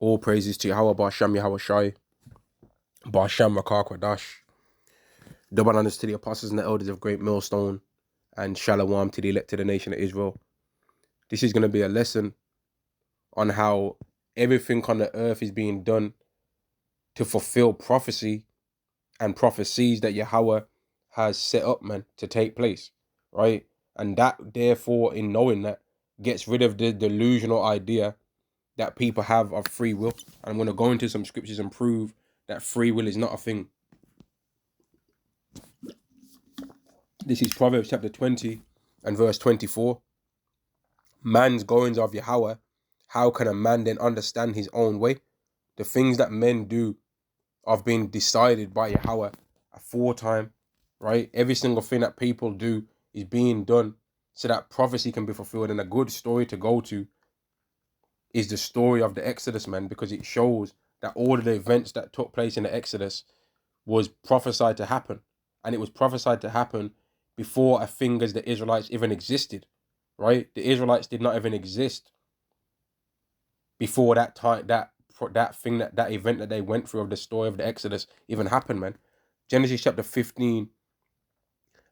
All praises to Yahweh Ba'Sham Yahweh Shai, Ba'Sham Rakar Kwadash. Double honors to the apostles and the elders of Great Millstone, and Shalom to the elected nation of Israel. This is going to be a lesson on how everything on the earth is being done to fulfill prophecy and prophecies that Yahweh has set up, man, to take place, right? And that, therefore, in knowing that, gets rid of the delusional idea that people have of free will. And I'm going to go into some scriptures and prove that free will is not a thing. This is Proverbs chapter 20 and verse 24. Man's goings of Yahweh, how can a man then understand his own way? The things that men do have been decided by Yahweh aforetime, right? Every single thing that people do is being done so that prophecy can be fulfilled. And a good story to go to is the story of the Exodus, man, because it shows that all of the events that took place in the Exodus was prophesied to happen. And it was prophesied to happen before a thing as the Israelites even existed, right? The Israelites did not even exist before that time, that event that they went through of the story of the Exodus even happened, man. Genesis chapter 15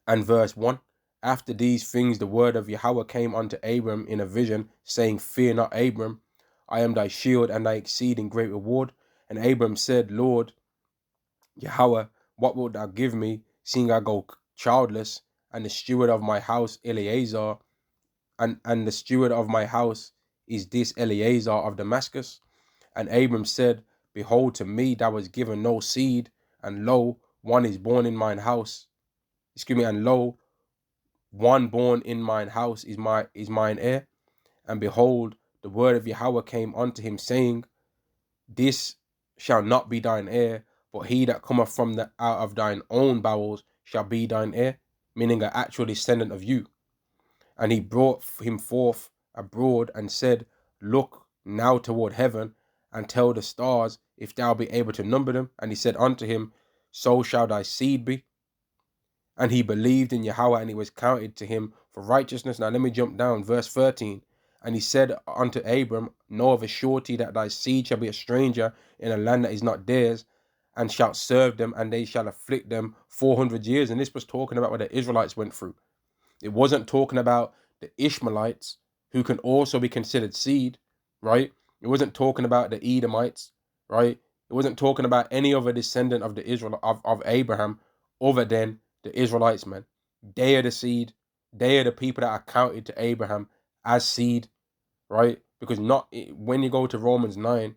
and verse 1. After these things, the word of Yahweh came unto Abram in a vision, saying, Fear not, Abram, I am thy shield and thy exceeding great reward. And Abram said, Lord Yahweh, what wilt thou give me, seeing I go childless, and the steward of my house Eleazar, and the steward of my house is this Eleazar of Damascus? And Abram said, Behold, to me thou was given no seed, and lo, one is born in mine house. And lo, one born in mine house is mine heir. And behold, the word of Yahweh came unto him, saying, This shall not be thine heir, but he that cometh from out of thine own bowels shall be thine heir, meaning an actual descendant of you. And he brought him forth abroad and said, Look now toward heaven, and tell the stars, if thou be able to number them. And he said unto him, So shall thy seed be. And he believed in Yahweh, and it was counted to him for righteousness. Now let me jump down, verse 13. And he said unto Abram, Know of a surety that thy seed shall be a stranger in a land that is not theirs, and shalt serve them, and they shall afflict them 400 years. And this was talking about what the Israelites went through. It wasn't talking about the Ishmaelites, who can also be considered seed, right? It wasn't talking about the Edomites, right? It wasn't talking about any other descendant of the of Abraham other than the Israelites, man. They are the seed. They are the people that are counted to Abraham as seed, right? Because when you go to Romans 9,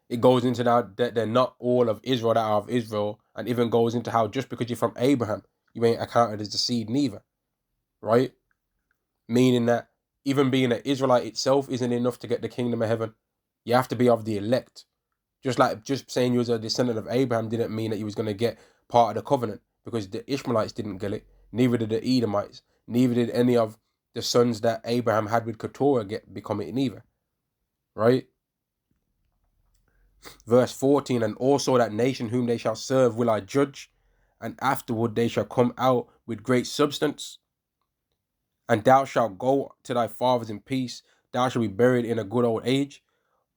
it goes into that they're not all of Israel that are of Israel, and even goes into how just because you're from Abraham, you ain't accounted as the seed neither, right? Meaning that even being an Israelite itself isn't enough to get the kingdom of heaven. You have to be of the elect. Just saying you was a descendant of Abraham didn't mean that you was going to get part of the covenant, because the Ishmaelites didn't get it. Neither did the Edomites. Neither did any of the sons that Abraham had with Keturah become it neither. Right? Verse 14, and also that nation whom they shall serve will I judge, and afterward they shall come out with great substance. And thou shalt go to thy fathers in peace. Thou shalt be buried in a good old age.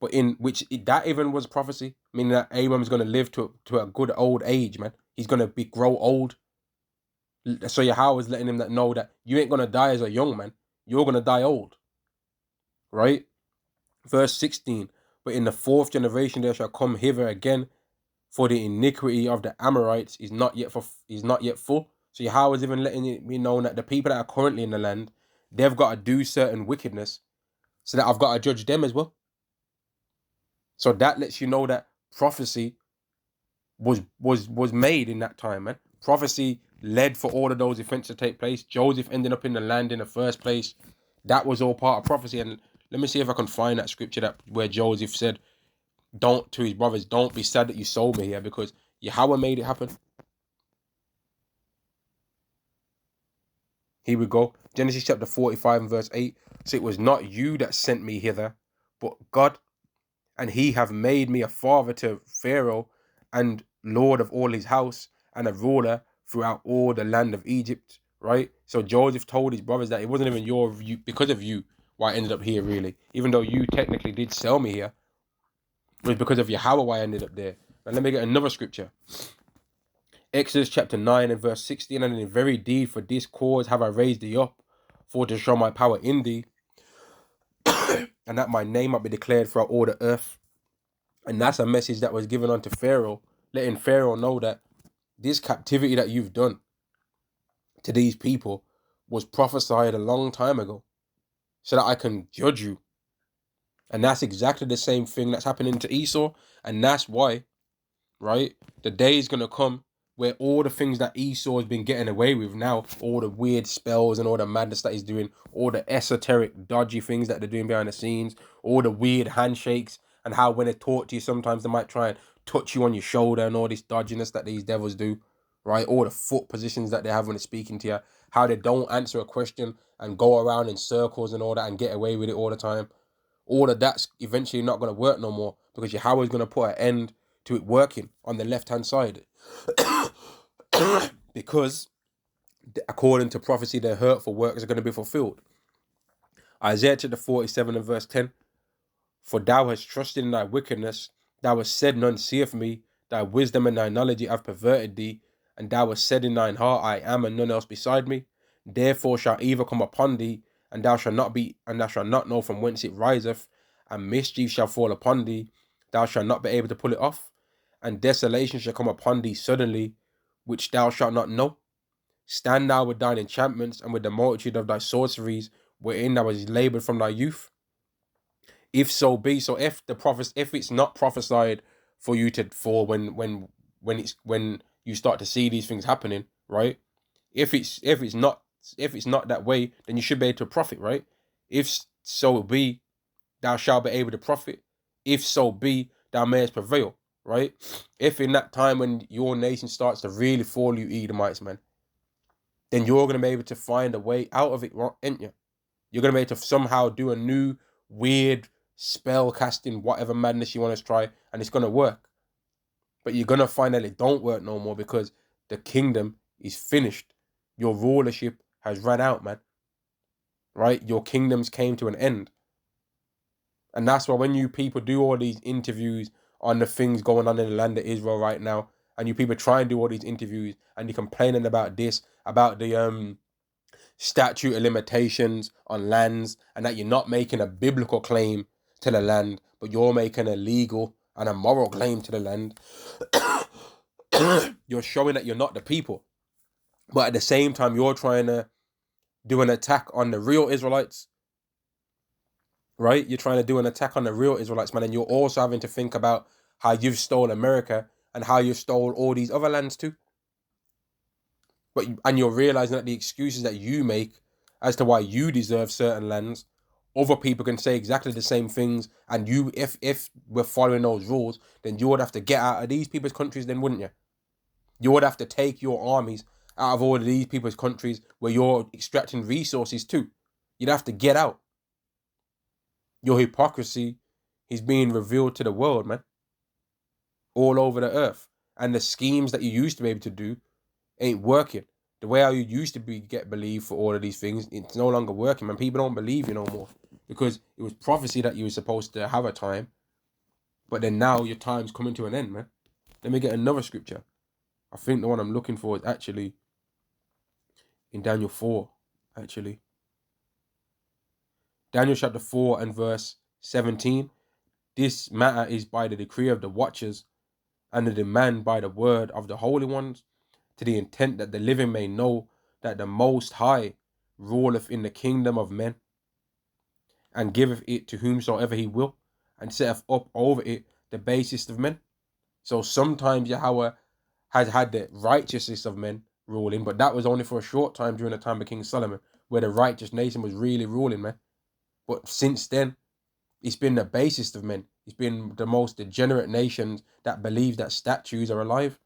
But in which that even was prophecy, meaning that Abram is going to live to a good old age, man. He's going to grow old. So Yahweh is letting him know that you ain't going to die as a young man. You're going to die old. Right? Verse 16, but in the fourth generation there shall come hither again, for the iniquity of the Amorites is not yet full. So Yahweh is even letting it be known that the people that are currently in the land, they've got to do certain wickedness, so that I've got to judge them as well. So that lets you know that prophecy was made in that time, man. Prophecy led for all of those events to take place. Joseph ending up in the land in the first place. That was all part of prophecy. And let me see if I can find that scripture where Joseph said, "Don't to his brothers, don't be sad that you sold me here, because Yahweh made it happen." Here we go. Genesis chapter 45 and verse 8. So it was not you that sent me hither, but God, and he have made me a father to Pharaoh, and lord of all his house, and a ruler throughout all the land of Egypt. Right? So Joseph told his brothers that it wasn't even because of you why I ended up here, really. Even though you technically did sell me here, It was because of Yahweh why I ended up there. And let me get another scripture. Exodus chapter 9 and verse 16. And in very deed for this cause have I raised thee up, for to show my power in thee, and that my name might be declared throughout all the earth. And that's a message that was given unto Pharaoh, letting Pharaoh know that this captivity that you've done to these people was prophesied a long time ago, so that I can judge you. And that's exactly the same thing that's happening to Esau. And that's why, right, the day is going to come where all the things that Esau has been getting away with now, all the weird spells and all the madness that he's doing, all the esoteric, dodgy things that they're doing behind the scenes, all the weird handshakes, and how when they talk to you, sometimes they might try and touch you on your shoulder and all this dodginess that these devils do, right? All the foot positions that they have when they're speaking to you, how they don't answer a question and go around in circles and all that and get away with it all the time. All of that's eventually not going to work no more, because Yahweh is going to put an end to it working on the left-hand side. Because according to prophecy, their hurtful works are going to be fulfilled. Isaiah chapter 47 and verse 10. For thou hast trusted in thy wickedness, thou hast said, none seeth me, thy wisdom and thy knowledge have perverted thee, and thou hast said in thine heart, I am, and none else beside me. Therefore shall evil come upon thee, and thou shalt not know from whence it riseth, and mischief shall fall upon thee, thou shalt not be able to pull it off, and desolation shall come upon thee suddenly, which thou shalt not know. Stand thou with thine enchantments, and with the multitude of thy sorceries, wherein thou hast laboured from thy youth. If so be, so if it's not prophesied for you to fall when you start to see these things happening, right? If it's not that way, then you should be able to profit, right? If so be, thou shalt be able to profit. If so be, thou mayest prevail, right? If in that time when your nation starts to really fall, you Edomites, man, then you're gonna be able to find a way out of it, ain't you? You're gonna be able to somehow do a new weird spell casting, whatever madness you want to try, and it's gonna work. But you're gonna find that it don't work no more, because the kingdom is finished. Your rulership has run out, man. Right? Your kingdoms came to an end. And that's why when you people do all these interviews on the things going on in the land of Israel right now, and you people try and do all these interviews and you're complaining about this, about the statute of limitations on lands, and that you're not making a biblical claim to the land, but you're making a legal and a moral claim to the land. You're showing that you're not the people, but at the same time you're trying to do an attack on the real Israelites, right? You're trying to do an attack on the real Israelites, man, and you're also having to think about how you've stole America and how you've stole all these other lands too. And you're realizing that the excuses that you make as to why you deserve certain lands, other people can say exactly the same things, and you, if we're following those rules, then you would have to get out of these people's countries, then wouldn't you? You would have to take your armies out of all of these people's countries where you're extracting resources too. You'd have to get out. Your hypocrisy is being revealed to the world, man, all over the earth, and the schemes that you used to be able to do ain't working. The way how you used to get believed for all of these things, it's no longer working, man. People don't believe you no more, because it was prophecy that you were supposed to have a time, but then now your time's coming to an end, man. Let me get another scripture. I think the one I'm looking for is actually in Daniel 4, actually. Daniel chapter 4 and verse 17. This matter is by the decree of the watchers, and the demand by the word of the holy ones, to the intent that the living may know that the Most High ruleth in the kingdom of men, and giveth it to whomsoever he will, and setteth up over it the basest of men. So sometimes Yahweh has had the righteousness of men ruling, but that was only for a short time during the time of King Solomon, where the righteous nation was really ruling, man. But since then, it's been the basest of men. It's been the most degenerate nations that believe that statues are alive.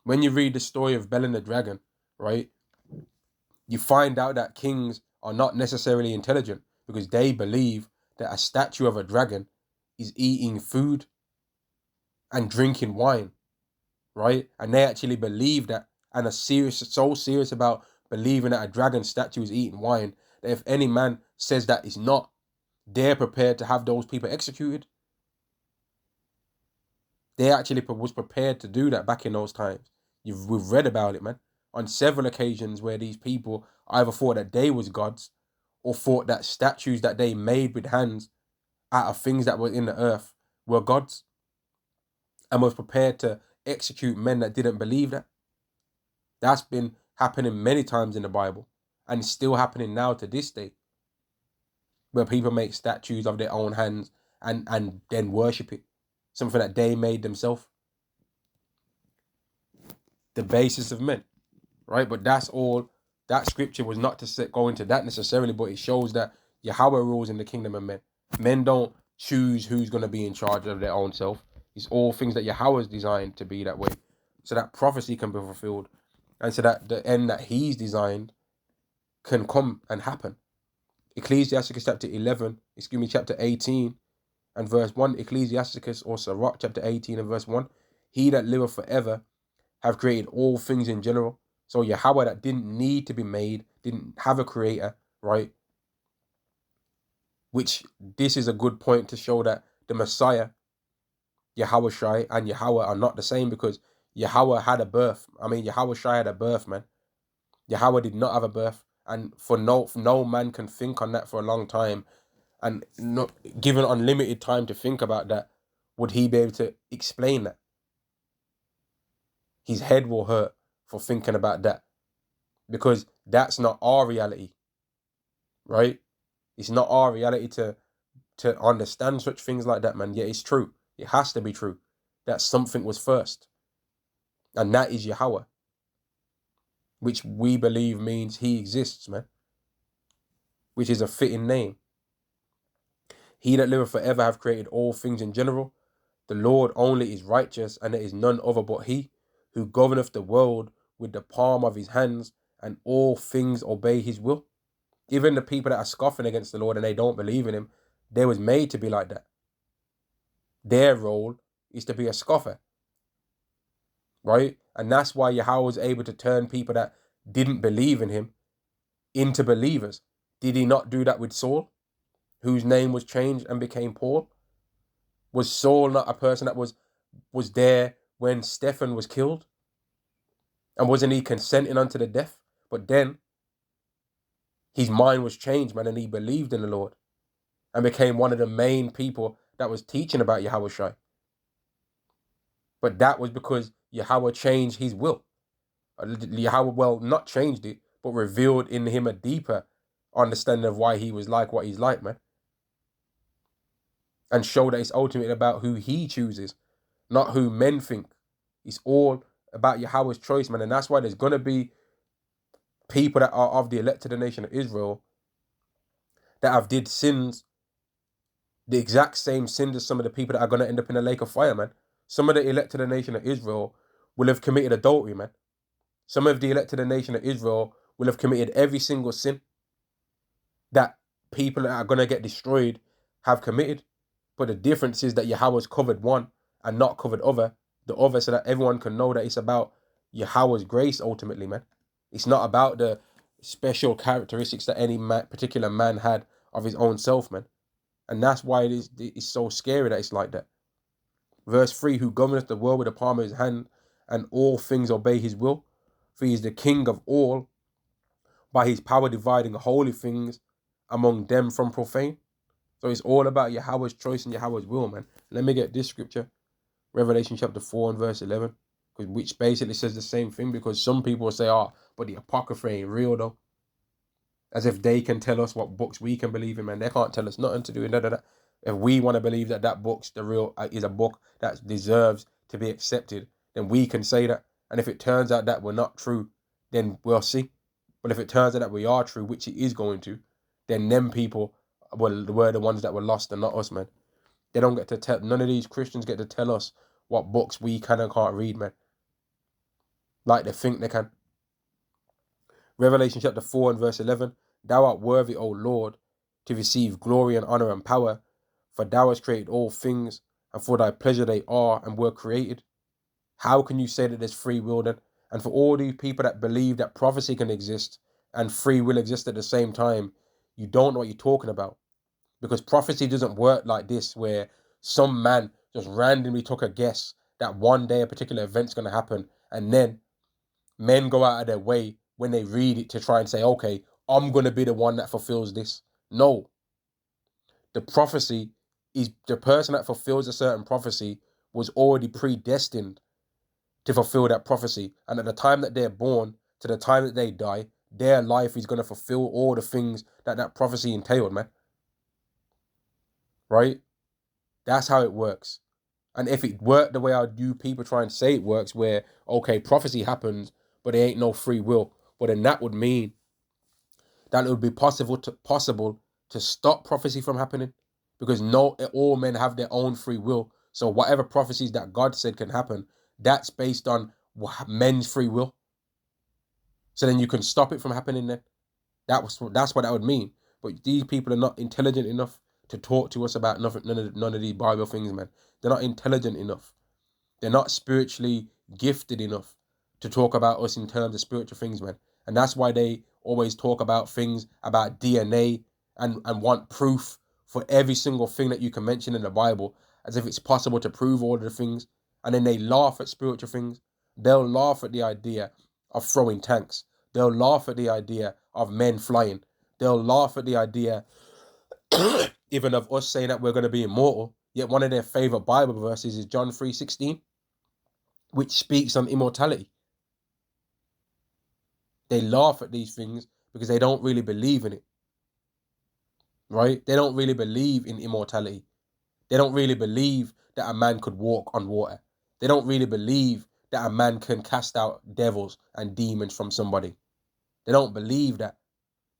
When you read the story of Bel and the dragon, right, you find out that kings are not necessarily intelligent, because they believe that a statue of a dragon is eating food and drinking wine, right? And they actually believe that, and are so serious about believing that a dragon statue is eating wine, that if any man says that it's not, they're prepared to have those people executed. They actually was prepared to do that back in those times. We've read about it, man, on several occasions where these people either thought that they was gods or thought that statues that they made with hands out of things that were in the earth were gods, and was prepared to execute men that didn't believe that. That's been happening many times in the Bible, and it's still happening now to this day, where people make statues of their own hands and then worship it, something that they made themselves. The basis of men, right? But that's all. That scripture was not to go into that necessarily, but it shows that Yahweh rules in the kingdom of men. Men don't choose who's going to be in charge of their own self. It's all things that Yahweh has designed to be that way, so that prophecy can be fulfilled, and so that the end that He's designed can come and happen. Ecclesiasticus chapter 18 and verse 1. Ecclesiasticus or Sirach chapter 18 and verse 1. He that liveth forever have created all things in general. So Yahweh that didn't need to be made, didn't have a creator, right? Which this is a good point to show that the Messiah, Yahweh Shai, and Yahweh are not the same, because Yahweh had a birth. Yahweh Shai had a birth, man. Yahweh did not have a birth. And for no man can think on that for a long time. And not given unlimited time to think about that, would he be able to explain that? His head will hurt for thinking about that, because that's not our reality, right? It's not our reality to understand such things like that, man. Yet it's true. It has to be true that something was first, and that is Yahweh, which we believe means He exists, man, which is a fitting name. He that liveth forever have created all things in general. The Lord only is righteous, and there is none other but He, who governeth the world with the palm of His hands, and all things obey His will. Even the people that are scoffing against the Lord and they don't believe in Him, they was made to be like that. Their role is to be a scoffer, right? And that's why Yahweh was able to turn people that didn't believe in Him into believers. Did He not do that with Saul, whose name was changed and became Paul? Was Saul not a person that was there when Stephen was killed? And wasn't he consenting unto the death? But then his mind was changed, man, and he believed in the Lord and became one of the main people that was teaching about Yahweh Shai. But that was because Yahweh changed His will. Yahweh, well, not changed it, but revealed in him a deeper understanding of why he was like what he's like, man. And show that it's ultimately about who He chooses, not who men think. It's all about Yahweh's choice, man. And that's why there's going to be people that are of the elected nation of Israel that have did sins, the exact same sins as some of the people that are going to end up in the lake of fire, man. Some of the elected nation of Israel will have committed adultery, man. Some of the elected nation of Israel will have committed every single sin that people that are going to get destroyed have committed. But the difference is that Yahweh's covered one and not covered the other, so that everyone can know that it's about Yahweh's grace ultimately, man. It's not about the special characteristics that any particular man had of his own self, man. And that's why it's so scary that it's like that. Verse 3, who governeth the world with the palm of His hand, and all things obey His will. For He is the King of all, by His power dividing holy things among them from profane. So it's all about Yahweh's choice and Yahweh's will, man. Let me get this scripture. Revelation chapter 4 and verse 11. Which basically says the same thing, because some people will say, but the Apocrypha ain't real though. As if they can tell us what books we can believe in, man. They can't tell us nothing to do with that. If we want to believe that book's the real, is a book that deserves to be accepted, then we can say that. And if it turns out that we're not true, then we'll see. But if it turns out that we are true, which it is going to, then them people were the ones that were lost and not us, man. They don't get to tell, none of these Christians get to tell us what books we can and can't read, man. Like they think they can. Revelation chapter 4 and verse 11. Thou art worthy, O Lord, to receive glory and honor and power, for Thou hast created all things, and for Thy pleasure they are and were created. How can you say that there's free will then? And for all these people that believe that prophecy can exist and free will exist at the same time, you don't know what you're talking about. Because prophecy doesn't work like this, where some man just randomly took a guess that one day a particular event's going to happen, and then men go out of their way when they read it to try and say, okay, I'm going to be the one that fulfills this. No. The prophecy is the person that fulfills a certain prophecy was already predestined to fulfill that prophecy. And at the time that they're born to the time that they die, their life is going to fulfill all the things that that prophecy entailed, man. Right? That's how it works. And if it worked the way you people try and say it works, where, okay, prophecy happens, but there ain't no free will, well, then that would mean that it would be possible to stop prophecy from happening, because all men have their own free will. So whatever prophecies that God said can happen, that's based on men's free will. So then you can stop it from happening then. That's what that would mean. But these people are not intelligent enough to talk to us about none of these Bible things, man. They're not intelligent enough. They're not spiritually gifted enough to talk about us in terms of spiritual things, man. And that's why they always talk about things about DNA and want proof for every single thing that you can mention in the Bible, as if it's possible to prove all of the things. And then they laugh at spiritual things. They'll laugh at the idea of throwing tanks. They'll laugh at the idea of men flying. They'll laugh at the idea even of us saying that we're going to be immortal. Yet one of their favorite Bible verses is John 3:16, which speaks on immortality. They laugh at these things because they don't really believe in it. Right? They don't really believe in immortality. They don't really believe that a man could walk on water. They don't really believe that a man can cast out devils and demons from somebody. They don't believe that.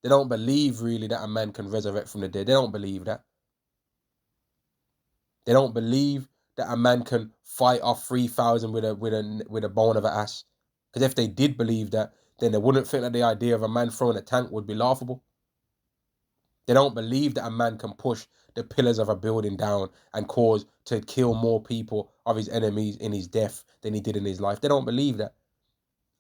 They don't believe really that a man can resurrect from the dead. They don't believe that. They don't believe that a man can fight off 3,000 with a bone of an ass. Because if they did believe that, then they wouldn't think that the idea of a man throwing a tank would be laughable. They don't believe that a man can push the pillars of a building down and cause to kill more people of his enemies in his death than he did in his life. They don't believe that.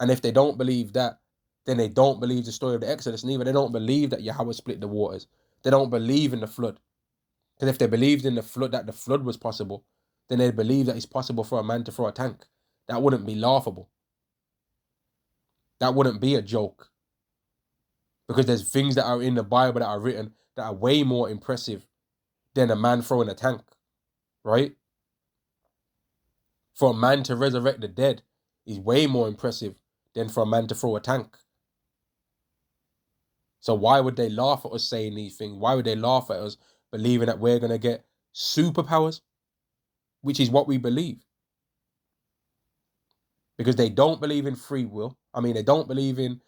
And if they don't believe that, then they don't believe the story of the Exodus, neither. They don't believe that Yahweh split the waters. They don't believe in the flood. Because if they believed in the flood, that the flood was possible, then they believe that it's possible for a man to throw a tank. That wouldn't be laughable. That wouldn't be a joke. Because there's things that are in the Bible that are written that are way more impressive than a man throwing a tank, right? For a man to resurrect the dead is way more impressive than for a man to throw a tank. So why would they laugh at us saying these things? Why would they laugh at us believing that we're going to get superpowers, which is what we believe? Because they don't believe in free will. I mean, they don't believe in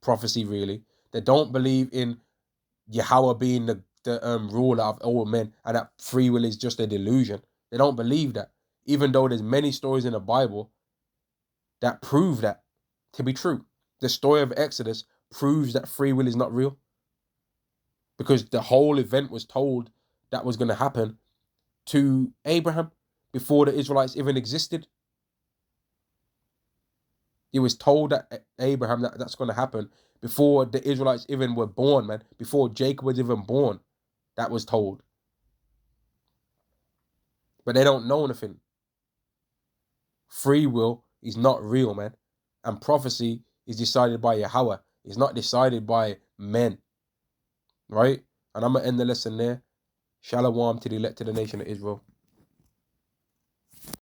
prophecy, really. They don't believe in Yahweh being the ruler of all men, and that free will is just a delusion. They don't believe that. Even though there's many stories in the Bible that prove that to be true. The story of Exodus proves that free will is not real. Because the whole event was told that was going to happen to Abraham before the Israelites even existed. It was told that Abraham that's going to happen before the Israelites even were born, man. Before Jacob was even born, that was told. But they don't know anything. Free will is not real, man. And prophecy is decided by Yahweh. It's not decided by men. Right? And I'm going to end the lesson there. Shalom to the elect of the nation of Israel.